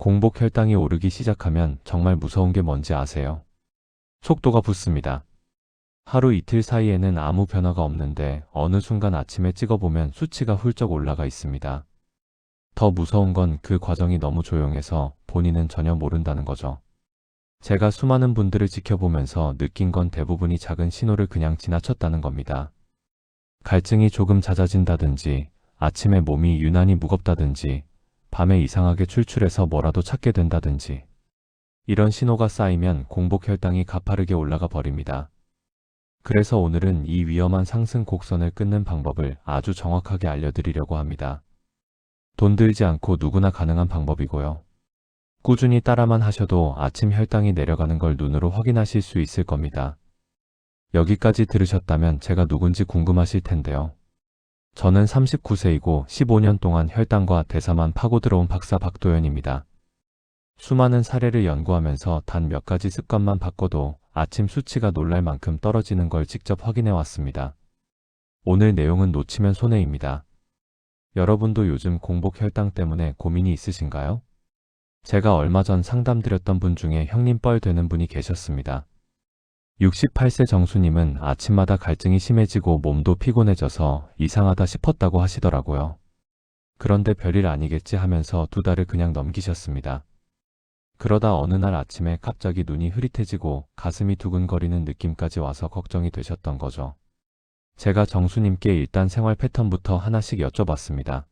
공복 혈당이 오르기 시작하면 정말 무서운 게 뭔지 아세요? 속도가 붙습니다. 하루 이틀 사이에는 아무 변화가 없는데 어느 순간 아침에 찍어보면 수치가 훌쩍 올라가 있습니다. 더 무서운 건 그 과정이 너무 조용해서 본인은 전혀 모른다는 거죠. 제가 수많은 분들을 지켜보면서 느낀 건 대부분이 작은 신호를 그냥 지나쳤다는 겁니다. 갈증이 조금 잦아진다든지, 아침에 몸이 유난히 무겁다든지, 밤에 이상하게 출출해서 뭐라도 찾게 된다든지. 이런 신호가 쌓이면 공복 혈당이 가파르게 올라가 버립니다. 그래서 오늘은 이 위험한 상승 곡선을 끊는 방법을 아주 정확하게 알려드리려고 합니다. 돈 들지 않고 누구나 가능한 방법이고요. 꾸준히 따라만 하셔도 아침 혈당이 내려가는 걸 눈으로 확인하실 수 있을 겁니다. 여기까지 들으셨다면 제가 누군지 궁금하실 텐데요. 저는 39세이고 15년 동안 혈당과 대사만 파고 들어온 박사 박도연입니다. 수많은 사례를 연구하면서 단 몇 가지 습관만 바꿔도 아침 수치가 놀랄 만큼 떨어지는 걸 직접 확인해 왔습니다. 오늘 내용은 놓치면 손해입니다. 여러분도 요즘 공복 혈당 때문에 고민이 있으신가요? 제가 얼마 전 상담드렸던 분 중에 형님 뻘 되는 분이 계셨습니다. 68세 정수님은 아침마다 갈증이 심해지고 몸도 피곤해져서 이상하다 싶었다고 하시더라고요. 그런데 별일 아니겠지 하면서 2달을 그냥 넘기셨습니다. 그러다 어느 날 아침에 갑자기 눈이 흐릿해지고 가슴이 두근거리는 느낌까지 와서 걱정이 되셨던 거죠. 제가 정수님께 일단 생활 패턴부터 하나씩 여쭤봤습니다.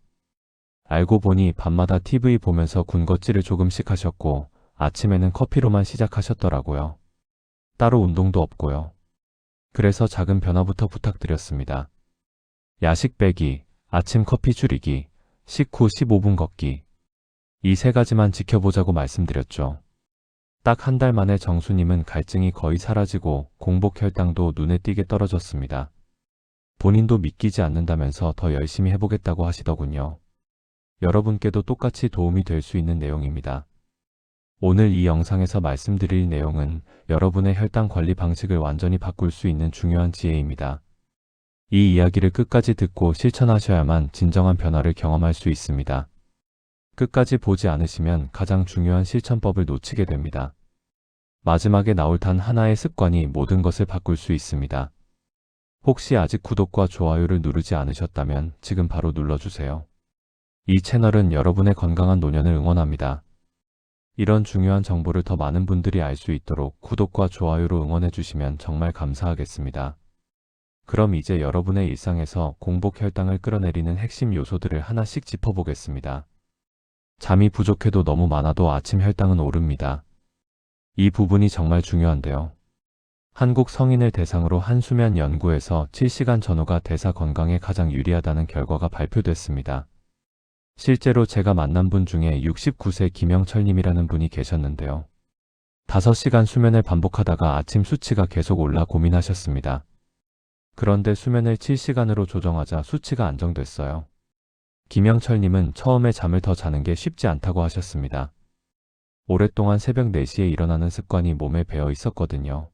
알고 보니 밤마다 TV 보면서 군것질을 조금씩 하셨고 아침에는 커피로만 시작하셨더라고요. 따로 운동도 없고요. 그래서 작은 변화부터 부탁드렸습니다. 야식 빼기, 아침 커피 줄이기, 식후 15분 걷기. 이 3가지만 지켜보자고 말씀드렸죠. 딱 1달 만에 정수님은 갈증이 거의 사라지고 공복 혈당도 눈에 띄게 떨어졌습니다. 본인도 믿기지 않는다면서 더 열심히 해보겠다고 하시더군요. 여러분께도 똑같이 도움이 될 수 있는 내용입니다. 오늘 이 영상에서 말씀드릴 내용은 여러분의 혈당 관리 방식을 완전히 바꿀 수 있는 중요한 지혜입니다. 이 이야기를 끝까지 듣고 실천하셔야만 진정한 변화를 경험할 수 있습니다. 끝까지 보지 않으시면 가장 중요한 실천법을 놓치게 됩니다. 마지막에 나올 단 하나의 습관이 모든 것을 바꿀 수 있습니다. 혹시 아직 구독과 좋아요를 누르지 않으셨다면 지금 바로 눌러주세요. 이 채널은 여러분의 건강한 노년을 응원합니다. 이런 중요한 정보를 더 많은 분들이 알 수 있도록 구독과 좋아요로 응원해 주시면 정말 감사하겠습니다. 그럼 이제 여러분의 일상에서 공복 혈당을 끌어내리는 핵심 요소들을 하나씩 짚어보겠습니다. 잠이 부족해도 너무 많아도 아침 혈당은 오릅니다. 이 부분이 정말 중요한데요. 한국 성인을 대상으로 한 수면 연구에서 7시간 전후가 대사 건강에 가장 유리하다는 결과가 발표됐습니다. 실제로 제가 만난 분 중에 69세 김영철님이라는 분이 계셨는데요. 5시간 수면을 반복하다가 아침 수치가 계속 올라 고민하셨습니다. 그런데 수면을 7시간으로 조정하자 수치가 안정됐어요. 김영철님은 처음에 잠을 더 자는 게 쉽지 않다고 하셨습니다. 오랫동안 새벽 4시에 일어나는 습관이 몸에 배어 있었거든요.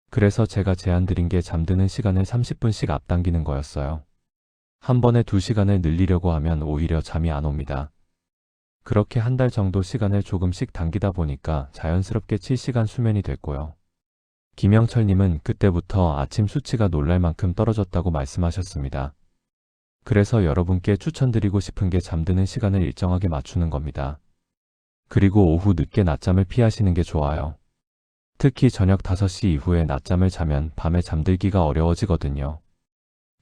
그래서 제가 제안드린 게 잠드는 시간을 30분씩 앞당기는 거였어요. 한 번에 2시간을 늘리려고 하면 오히려 잠이 안 옵니다. 그렇게 1달 정도 시간을 조금씩 당기다 보니까 자연스럽게 7시간 수면이 됐고요. 김영철님은 그때부터 아침 수치가 놀랄 만큼 떨어졌다고 말씀하셨습니다. 그래서 여러분께 추천드리고 싶은 게 잠드는 시간을 일정하게 맞추는 겁니다. 그리고 오후 늦게 낮잠을 피하시는 게 좋아요. 특히 저녁 5시 이후에 낮잠을 자면 밤에 잠들기가 어려워지거든요.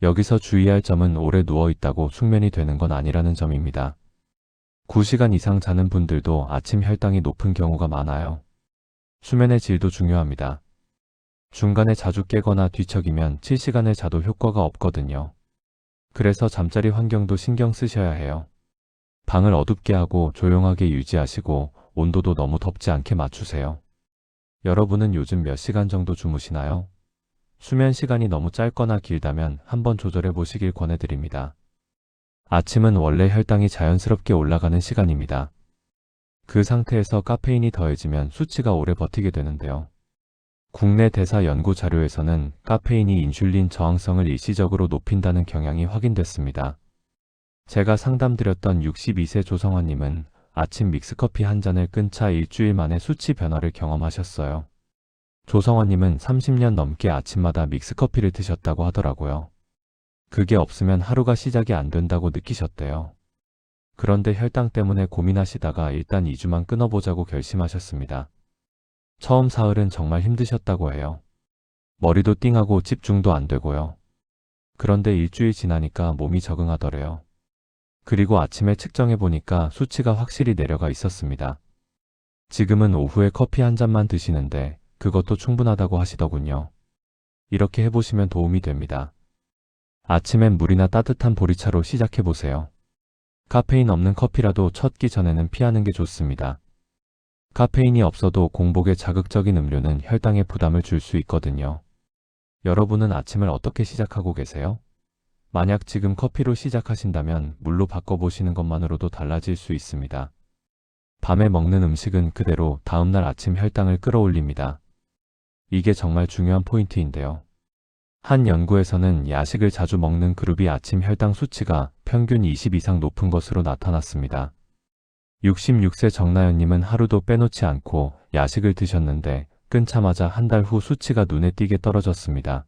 여기서 주의할 점은 오래 누워있다고 숙면이 되는 건 아니라는 점입니다. 9시간 이상 자는 분들도 아침 혈당이 높은 경우가 많아요. 수면의 질도 중요합니다. 중간에 자주 깨거나 뒤척이면 7시간을 자도 효과가 없거든요. 그래서 잠자리 환경도 신경 쓰셔야 해요. 방을 어둡게 하고 조용하게 유지하시고 온도도 너무 덥지 않게 맞추세요. 여러분은 요즘 몇 시간 정도 주무시나요? 수면 시간이 너무 짧거나 길다면 한번 조절해 보시길 권해드립니다. 아침은 원래 혈당이 자연스럽게 올라가는 시간입니다. 그 상태에서 카페인이 더해지면 수치가 오래 버티게 되는데요. 국내 대사 연구 자료에서는 카페인이 인슐린 저항성을 일시적으로 높인다는 경향이 확인됐습니다. 제가 상담드렸던 62세 조성환님은 아침 믹스커피 한 잔을 끊자 일주일 만에 수치 변화를 경험하셨어요. 조성원님은 30년 넘게 아침마다 믹스커피를 드셨다고 하더라고요. 그게 없으면 하루가 시작이 안 된다고 느끼셨대요. 그런데 혈당 때문에 고민하시다가 일단 2주만 끊어보자고 결심하셨습니다. 처음 사흘은 정말 힘드셨다고 해요. 머리도 띵하고 집중도 안 되고요. 그런데 일주일 지나니까 몸이 적응하더래요. 그리고 아침에 측정해보니까 수치가 확실히 내려가 있었습니다. 지금은 오후에 커피 한 잔만 드시는데 그것도 충분하다고 하시더군요. 이렇게 해보시면 도움이 됩니다. 아침엔 물이나 따뜻한 보리차로 시작해보세요. 카페인 없는 커피라도 첫 끼 전에는 피하는 게 좋습니다. 카페인이 없어도 공복에 자극적인 음료는 혈당에 부담을 줄 수 있거든요. 여러분은 아침을 어떻게 시작하고 계세요? 만약 지금 커피로 시작하신다면 물로 바꿔보시는 것만으로도 달라질 수 있습니다. 밤에 먹는 음식은 그대로 다음날 아침 혈당을 끌어올립니다. 이게 정말 중요한 포인트인데요. 한 연구에서는 야식을 자주 먹는 그룹이 아침 혈당 수치가 평균 20 이상 높은 것으로 나타났습니다. 66세 정나연님은 하루도 빼놓지 않고 야식을 드셨는데 끊자마자 한 달 후 수치가 눈에 띄게 떨어졌습니다.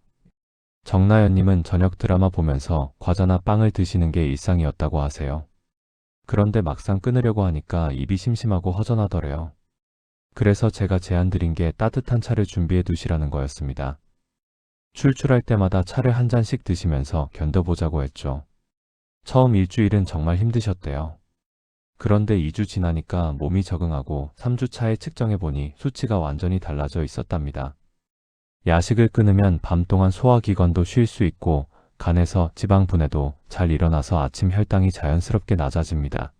정나연님은 저녁 드라마 보면서 과자나 빵을 드시는 게 일상이었다고 하세요. 그런데 막상 끊으려고 하니까 입이 심심하고 허전하더래요. 그래서 제가 제안드린 게 따뜻한 차를 준비해 두시라는 거였습니다. 출출할 때마다 차를 한 잔씩 드시면서 견뎌보자고 했죠. 처음 일주일은 정말 힘드셨대요. 그런데 2주 지나니까 몸이 적응하고 3주 차에 측정해보니 수치가 완전히 달라져 있었답니다. 야식을 끊으면 밤 동안 소화기관도 쉴 수 있고 간에서 지방 분해도 잘 일어나서 아침 혈당이 자연스럽게 낮아집니다.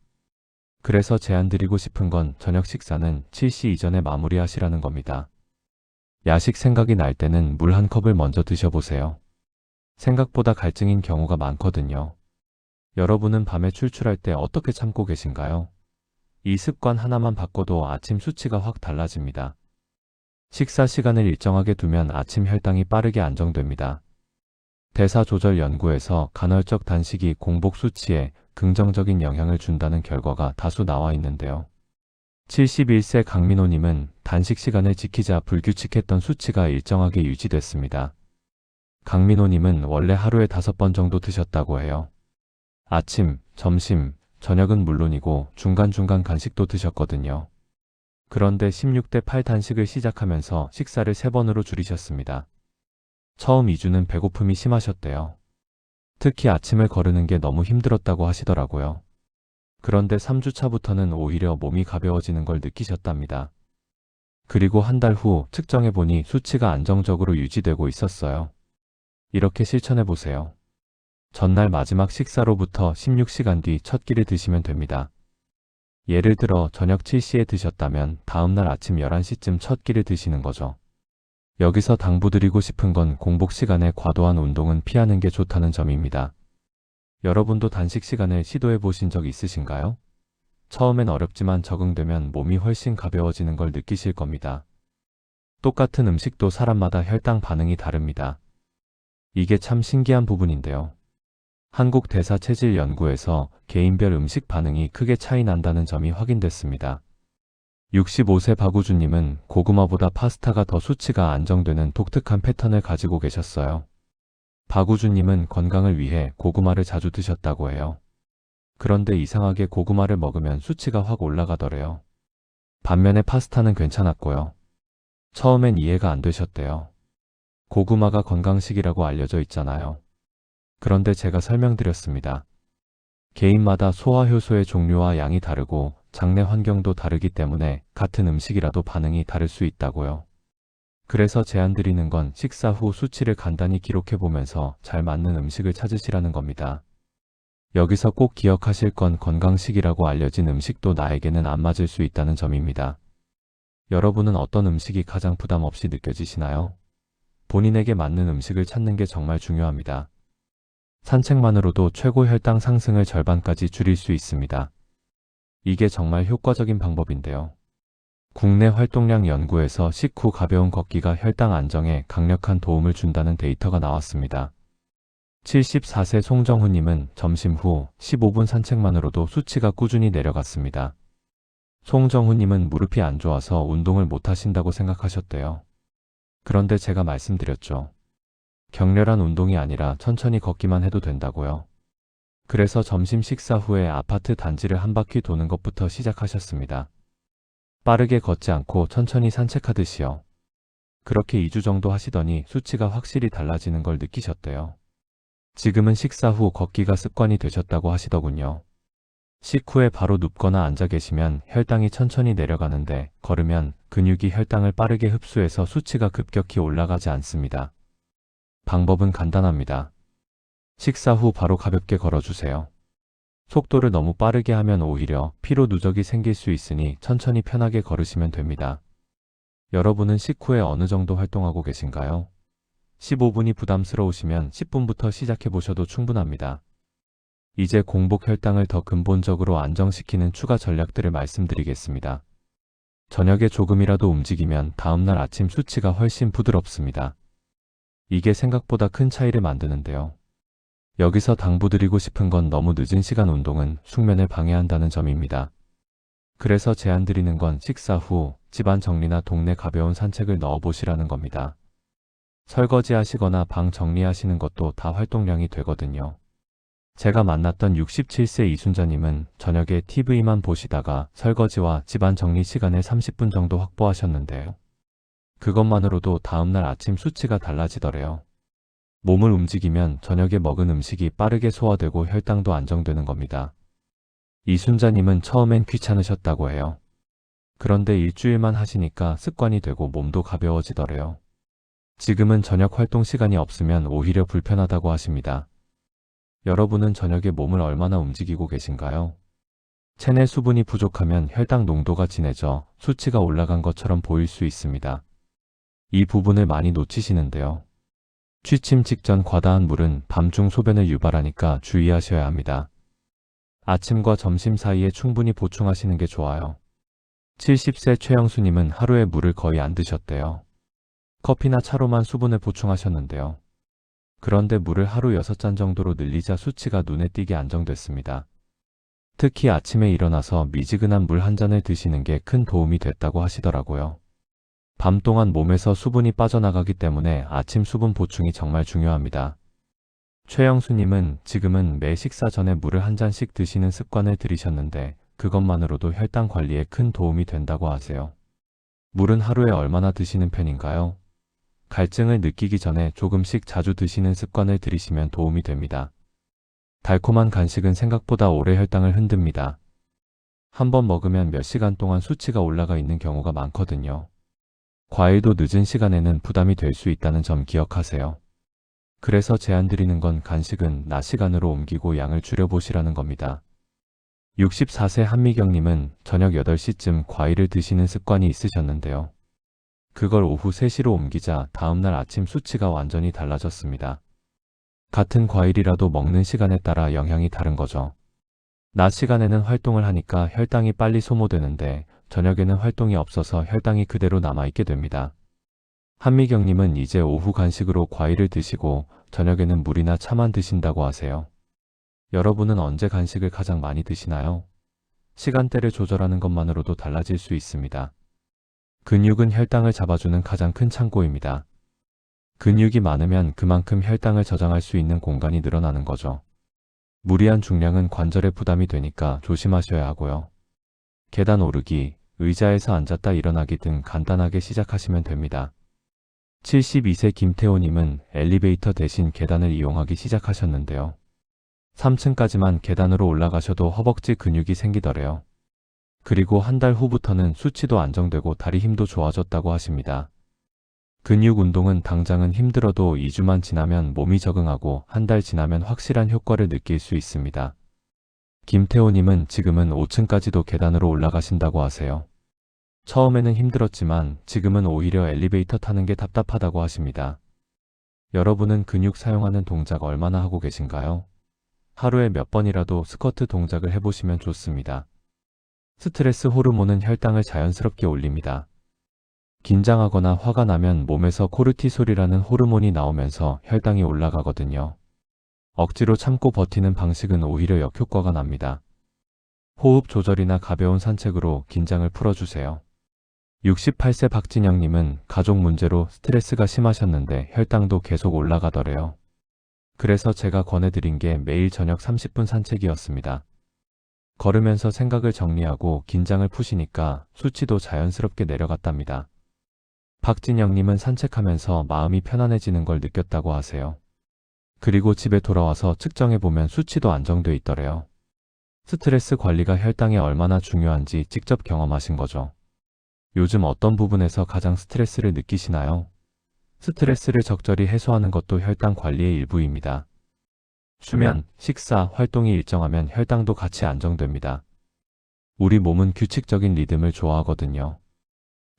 그래서 제안드리고 싶은 건 저녁 식사는 7시 이전에 마무리하시라는 겁니다. 야식 생각이 날 때는 물 한 컵을 먼저 드셔보세요. 생각보다 갈증인 경우가 많거든요. 여러분은 밤에 출출할 때 어떻게 참고 계신가요? 이 습관 하나만 바꿔도 아침 수치가 확 달라집니다. 식사 시간을 일정하게 두면 아침 혈당이 빠르게 안정됩니다. 대사조절 연구에서 간헐적 단식이 공복 수치에 긍정적인 영향을 준다는 결과가 다수 나와 있는데요. 71세 강민호님은 단식 시간을 지키자 불규칙했던 수치가 일정하게 유지됐습니다. 강민호님은 원래 하루에 5번 정도 드셨다고 해요. 아침, 점심, 저녁은 물론이고 중간중간 간식도 드셨거든요. 그런데 16대 8 단식을 시작하면서 식사를 3번으로 줄이셨습니다. 처음 2주는 배고픔이 심하셨대요. 특히 아침을 거르는 게 너무 힘들었다고 하시더라고요. 그런데 3주 차부터는 오히려 몸이 가벼워지는 걸 느끼셨답니다. 그리고 한 달 후 측정해보니 수치가 안정적으로 유지되고 있었어요. 이렇게 실천해보세요. 전날 마지막 식사로부터 16시간 뒤 첫 끼를 드시면 됩니다. 예를 들어 저녁 7시에 드셨다면 다음날 아침 11시쯤 첫 끼를 드시는 거죠. 여기서 당부드리고 싶은 건 공복 시간에 과도한 운동은 피하는 게 좋다는 점입니다. 여러분도 단식 시간을 시도해 보신 적 있으신가요? 처음엔 어렵지만 적응되면 몸이 훨씬 가벼워지는 걸 느끼실 겁니다. 똑같은 음식도 사람마다 혈당 반응이 다릅니다. 이게 참 신기한 부분인데요. 한국대사체질연구에서 개인별 음식 반응이 크게 차이 난다는 점이 확인됐습니다. 65세 박우주님은 고구마보다 파스타가 더 수치가 안정되는 독특한 패턴을 가지고 계셨어요. 박우주님은 건강을 위해 고구마를 자주 드셨다고 해요. 그런데 이상하게 고구마를 먹으면 수치가 확 올라가더래요. 반면에 파스타는 괜찮았고요. 처음엔 이해가 안 되셨대요. 고구마가 건강식이라고 알려져 있잖아요. 그런데 제가 설명드렸습니다. 개인마다 소화 효소의 종류와 양이 다르고 장내 환경도 다르기 때문에 같은 음식이라도 반응이 다를 수 있다고요. 그래서 제안드리는 건 식사 후 수치를 간단히 기록해보면서 잘 맞는 음식을 찾으시라는 겁니다. 여기서 꼭 기억하실 건 건강식이라고 알려진 음식도 나에게는 안 맞을 수 있다는 점입니다. 여러분은 어떤 음식이 가장 부담 없이 느껴지시나요? 본인에게 맞는 음식을 찾는 게 정말 중요합니다. 산책만으로도 최고 혈당 상승을 절반까지 줄일 수 있습니다. 이게 정말 효과적인 방법인데요. 국내 활동량 연구에서 식후 가벼운 걷기가 혈당 안정에 강력한 도움을 준다는 데이터가 나왔습니다. 74세 송정훈님은 점심 후 15분 산책만으로도 수치가 꾸준히 내려갔습니다. 송정훈님은 무릎이 안 좋아서 운동을 못 하신다고 생각하셨대요. 그런데 제가 말씀드렸죠. 격렬한 운동이 아니라 천천히 걷기만 해도 된다고요. 그래서 점심 식사 후에 아파트 단지를 한 바퀴 도는 것부터 시작하셨습니다. 빠르게 걷지 않고 천천히 산책하듯이요. 그렇게 2주 정도 하시더니 수치가 확실히 달라지는 걸 느끼셨대요. 지금은 식사 후 걷기가 습관이 되셨다고 하시더군요. 식후에 바로 눕거나 앉아 계시면 혈당이 천천히 내려가는데 걸으면 근육이 혈당을 빠르게 흡수해서 수치가 급격히 올라가지 않습니다. 방법은 간단합니다. 식사 후 바로 가볍게 걸어주세요. 속도를 너무 빠르게 하면 오히려 피로 누적이 생길 수 있으니 천천히 편하게 걸으시면 됩니다. 여러분은 식후에 어느 정도 활동하고 계신가요? 15분이 부담스러우시면 10분부터 시작해 보셔도 충분합니다. 이제 공복 혈당을 더 근본적으로 안정시키는 추가 전략들을 말씀드리겠습니다. 저녁에 조금이라도 움직이면 다음날 아침 수치가 훨씬 부드럽습니다. 이게 생각보다 큰 차이를 만드는데요. 여기서 당부드리고 싶은 건 너무 늦은 시간 운동은 숙면을 방해한다는 점입니다. 그래서 제안드리는 건 식사 후 집안 정리나 동네 가벼운 산책을 넣어보시라는 겁니다. 설거지 하시거나 방 정리하시는 것도 다 활동량이 되거든요. 제가 만났던 67세 이순자님은 저녁에 TV만 보시다가 설거지와 집안 정리 시간을 30분 정도 확보하셨는데요. 그것만으로도 다음날 아침 수치가 달라지더래요. 몸을 움직이면 저녁에 먹은 음식이 빠르게 소화되고 혈당도 안정되는 겁니다. 이순자님은 처음엔 귀찮으셨다고 해요. 그런데 일주일만 하시니까 습관이 되고 몸도 가벼워지더래요. 지금은 저녁 활동 시간이 없으면 오히려 불편하다고 하십니다. 여러분은 저녁에 몸을 얼마나 움직이고 계신가요? 체내 수분이 부족하면 혈당 농도가 진해져 수치가 올라간 것처럼 보일 수 있습니다. 이 부분을 많이 놓치시는데요. 취침 직전 과다한 물은 밤중 소변을 유발하니까 주의하셔야 합니다. 아침과 점심 사이에 충분히 보충하시는 게 좋아요. 70세 최영수님은 하루에 물을 거의 안 드셨대요. 커피나 차로만 수분을 보충하셨는데요. 그런데 물을 하루 6잔 정도로 늘리자 수치가 눈에 띄게 안정됐습니다. 특히 아침에 일어나서 미지근한 물 한 잔을 드시는 게 큰 도움이 됐다고 하시더라고요. 밤 동안 몸에서 수분이 빠져나가기 때문에 아침 수분 보충이 정말 중요합니다. 최영수님은 지금은 매 식사 전에 물을 한 잔씩 드시는 습관을 들이셨는데 그것만으로도 혈당 관리에 큰 도움이 된다고 하세요. 물은 하루에 얼마나 드시는 편인가요? 갈증을 느끼기 전에 조금씩 자주 드시는 습관을 들이시면 도움이 됩니다. 달콤한 간식은 생각보다 오래 혈당을 흔듭니다. 한번 먹으면 몇 시간 동안 수치가 올라가 있는 경우가 많거든요. 과일도 늦은 시간에는 부담이 될 수 있다는 점 기억하세요. 그래서 제안드리는 건 간식은 낮 시간으로 옮기고 양을 줄여보시라는 겁니다. 64세 한미경님은 저녁 8시쯤 과일을 드시는 습관이 있으셨는데요. 그걸 오후 3시로 옮기자 다음날 아침 수치가 완전히 달라졌습니다. 같은 과일이라도 먹는 시간에 따라 영향이 다른 거죠. 낮 시간에는 활동을 하니까 혈당이 빨리 소모되는데 저녁에는 활동이 없어서 혈당이 그대로 남아있게 됩니다. 한미경님은 이제 오후 간식으로 과일을 드시고 저녁에는 물이나 차만 드신다고 하세요. 여러분은 언제 간식을 가장 많이 드시나요? 시간대를 조절하는 것만으로도 달라질 수 있습니다. 근육은 혈당을 잡아주는 가장 큰 창고입니다. 근육이 많으면 그만큼 혈당을 저장할 수 있는 공간이 늘어나는 거죠. 무리한 중량은 관절에 부담이 되니까 조심하셔야 하고요. 계단 오르기, 의자에서 앉았다 일어나기 등 간단하게 시작하시면 됩니다. 72세 김태호님은 엘리베이터 대신 계단을 이용하기 시작하셨는데요. 3층까지만 계단으로 올라가셔도 허벅지 근육이 생기더래요. 그리고 한 달 후부터는 수치도 안정되고 다리 힘도 좋아졌다고 하십니다. 근육 운동은 당장은 힘들어도 2주만 지나면 몸이 적응하고 한 달 지나면 확실한 효과를 느낄 수 있습니다. 김태호님은 지금은 5층까지도 계단으로 올라가신다고 하세요. 처음에는 힘들었지만 지금은 오히려 엘리베이터 타는 게 답답하다고 하십니다. 여러분은 근육 사용하는 동작 얼마나 하고 계신가요? 하루에 몇 번이라도 스쿼트 동작을 해보시면 좋습니다. 스트레스 호르몬은 혈당을 자연스럽게 올립니다. 긴장하거나 화가 나면 몸에서 코르티솔이라는 호르몬이 나오면서 혈당이 올라가거든요. 억지로 참고 버티는 방식은 오히려 역효과가 납니다. 호흡 조절이나 가벼운 산책으로 긴장을 풀어주세요. 68세 박진영님은 가족 문제로 스트레스가 심하셨는데 혈당도 계속 올라가더래요. 그래서 제가 권해드린 게 매일 저녁 30분 산책이었습니다. 걸으면서 생각을 정리하고 긴장을 푸시니까 수치도 자연스럽게 내려갔답니다. 박진영님은 산책하면서 마음이 편안해지는 걸 느꼈다고 하세요. 그리고 집에 돌아와서 측정해보면 수치도 안정돼 있더래요. 스트레스 관리가 혈당에 얼마나 중요한지 직접 경험하신 거죠. 요즘 어떤 부분에서 가장 스트레스를 느끼시나요? 스트레스를 적절히 해소하는 것도 혈당 관리의 일부입니다. 수면, 식사, 활동이 일정하면 혈당도 같이 안정됩니다. 우리 몸은 규칙적인 리듬을 좋아하거든요.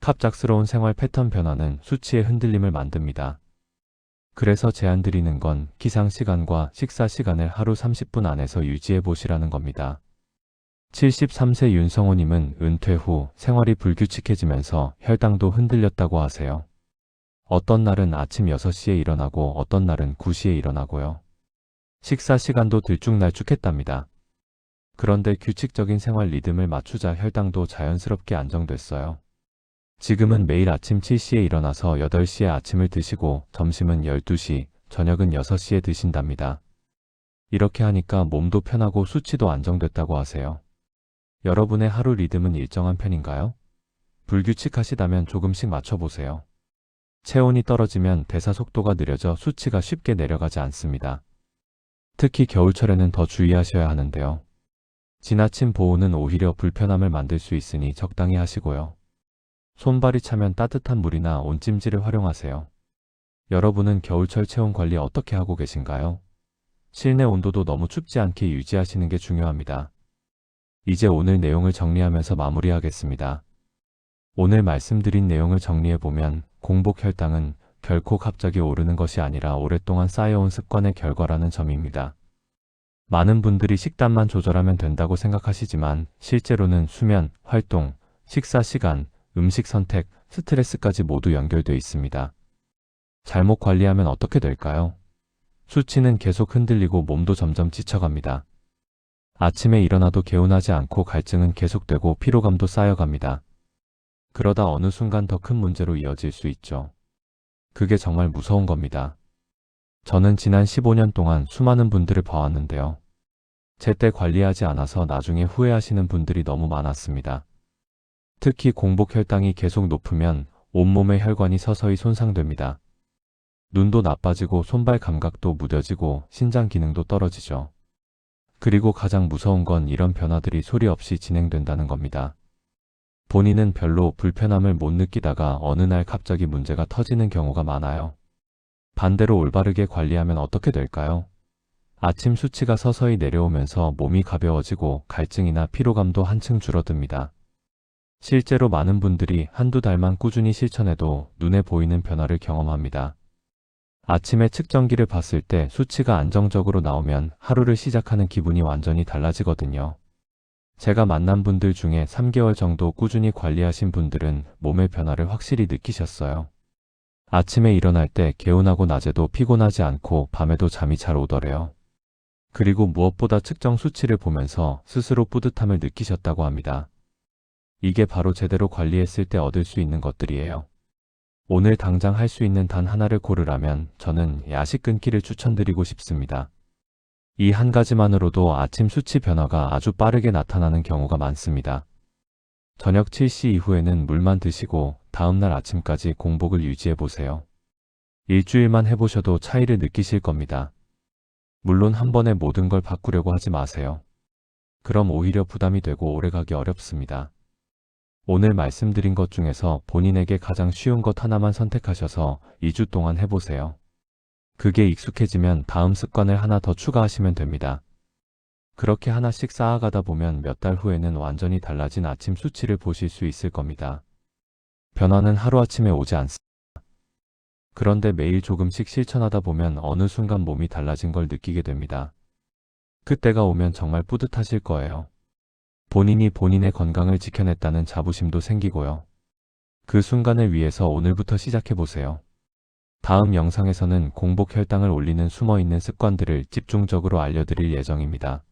갑작스러운 생활 패턴 변화는 수치의 흔들림을 만듭니다. 그래서 제안드리는 건 기상 시간과 식사 시간을 하루 30분 안에서 유지해 보시라는 겁니다. 73세 윤성호님은 은퇴 후 생활이 불규칙해지면서 혈당도 흔들렸다고 하세요. 어떤 날은 아침 6시에 일어나고 어떤 날은 9시에 일어나고요. 식사 시간도 들쭉날쭉했답니다. 그런데 규칙적인 생활 리듬을 맞추자 혈당도 자연스럽게 안정됐어요. 지금은 매일 아침 7시에 일어나서 8시에 아침을 드시고 점심은 12시, 저녁은 6시에 드신답니다. 이렇게 하니까 몸도 편하고 수치도 안정됐다고 하세요. 여러분의 하루 리듬은 일정한 편인가요? 불규칙하시다면 조금씩 맞춰보세요. 체온이 떨어지면 대사 속도가 느려져 수치가 쉽게 내려가지 않습니다. 특히 겨울철에는 더 주의하셔야 하는데요. 지나친 보온은 오히려 불편함을 만들 수 있으니 적당히 하시고요. 손발이 차면 따뜻한 물이나 온찜질을 활용하세요. 여러분은 겨울철 체온 관리 어떻게 하고 계신가요? 실내 온도도 너무 춥지 않게 유지하시는 게 중요합니다. 이제 오늘 내용을 정리하면서 마무리하겠습니다. 오늘 말씀드린 내용을 정리해보면 공복 혈당은 결코 갑자기 오르는 것이 아니라 오랫동안 쌓여온 습관의 결과라는 점입니다. 많은 분들이 식단만 조절하면 된다고 생각하시지만 실제로는 수면, 활동, 식사 시간, 음식 선택, 스트레스까지 모두 연결되어 있습니다. 잘못 관리하면 어떻게 될까요? 수치는 계속 흔들리고 몸도 점점 지쳐갑니다. 아침에 일어나도 개운하지 않고 갈증은 계속되고 피로감도 쌓여갑니다. 그러다 어느 순간 더 큰 문제로 이어질 수 있죠. 그게 정말 무서운 겁니다. 저는 지난 15년 동안 수많은 분들을 봐왔는데요. 제때 관리하지 않아서 나중에 후회하시는 분들이 너무 많았습니다. 특히 공복 혈당이 계속 높으면 온몸의 혈관이 서서히 손상됩니다. 눈도 나빠지고 손발 감각도 무뎌지고 신장 기능도 떨어지죠. 그리고 가장 무서운 건 이런 변화들이 소리 없이 진행된다는 겁니다. 본인은 별로 불편함을 못 느끼다가 어느 날 갑자기 문제가 터지는 경우가 많아요. 반대로 올바르게 관리하면 어떻게 될까요? 아침 수치가 서서히 내려오면서 몸이 가벼워지고 갈증이나 피로감도 한층 줄어듭니다. 실제로 많은 분들이 한두 달만 꾸준히 실천해도 눈에 보이는 변화를 경험합니다. 아침에 측정기를 봤을 때 수치가 안정적으로 나오면 하루를 시작하는 기분이 완전히 달라지거든요. 제가 만난 분들 중에 3개월 정도 꾸준히 관리하신 분들은 몸의 변화를 확실히 느끼셨어요. 아침에 일어날 때 개운하고 낮에도 피곤하지 않고 밤에도 잠이 잘 오더래요. 그리고 무엇보다 측정 수치를 보면서 스스로 뿌듯함을 느끼셨다고 합니다. 이게 바로 제대로 관리했을 때 얻을 수 있는 것들이에요. 오늘 당장 할 수 있는 단 하나를 고르라면 저는 야식 끊기를 추천드리고 싶습니다. 이 한 가지만으로도 아침 수치 변화가 아주 빠르게 나타나는 경우가 많습니다. 저녁 7시 이후에는 물만 드시고 다음날 아침까지 공복을 유지해보세요. 일주일만 해보셔도 차이를 느끼실 겁니다. 물론 한 번에 모든 걸 바꾸려고 하지 마세요. 그럼 오히려 부담이 되고 오래가기 어렵습니다. 오늘 말씀드린 것 중에서 본인에게 가장 쉬운 것 하나만 선택하셔서 2주 동안 해보세요. 그게 익숙해지면 다음 습관을 하나 더 추가하시면 됩니다. 그렇게 하나씩 쌓아가다 보면 몇 달 후에는 완전히 달라진 아침 수치를 보실 수 있을 겁니다. 변화는 하루아침에 오지 않습니다. 그런데 매일 조금씩 실천하다 보면 어느 순간 몸이 달라진 걸 느끼게 됩니다. 그때가 오면 정말 뿌듯하실 거예요. 본인이 본인의 건강을 지켜냈다는 자부심도 생기고요. 그 순간을 위해서 오늘부터 시작해보세요. 다음 영상에서는 공복 혈당을 올리는 숨어있는 습관들을 집중적으로 알려드릴 예정입니다.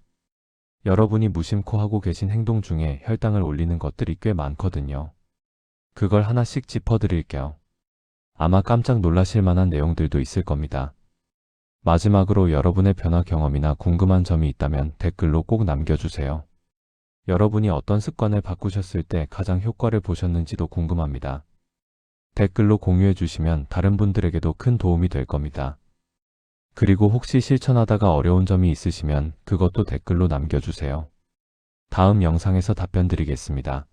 여러분이 무심코 하고 계신 행동 중에 혈당을 올리는 것들이 꽤 많거든요. 그걸 하나씩 짚어드릴게요. 아마 깜짝 놀라실 만한 내용들도 있을 겁니다. 마지막으로 여러분의 변화 경험이나 궁금한 점이 있다면 댓글로 꼭 남겨주세요. 여러분이 어떤 습관을 바꾸셨을 때 가장 효과를 보셨는지도 궁금합니다. 댓글로 공유해 주시면 다른 분들에게도 큰 도움이 될 겁니다. 그리고 혹시 실천하다가 어려운 점이 있으시면 그것도 댓글로 남겨주세요. 다음 영상에서 답변 드리겠습니다.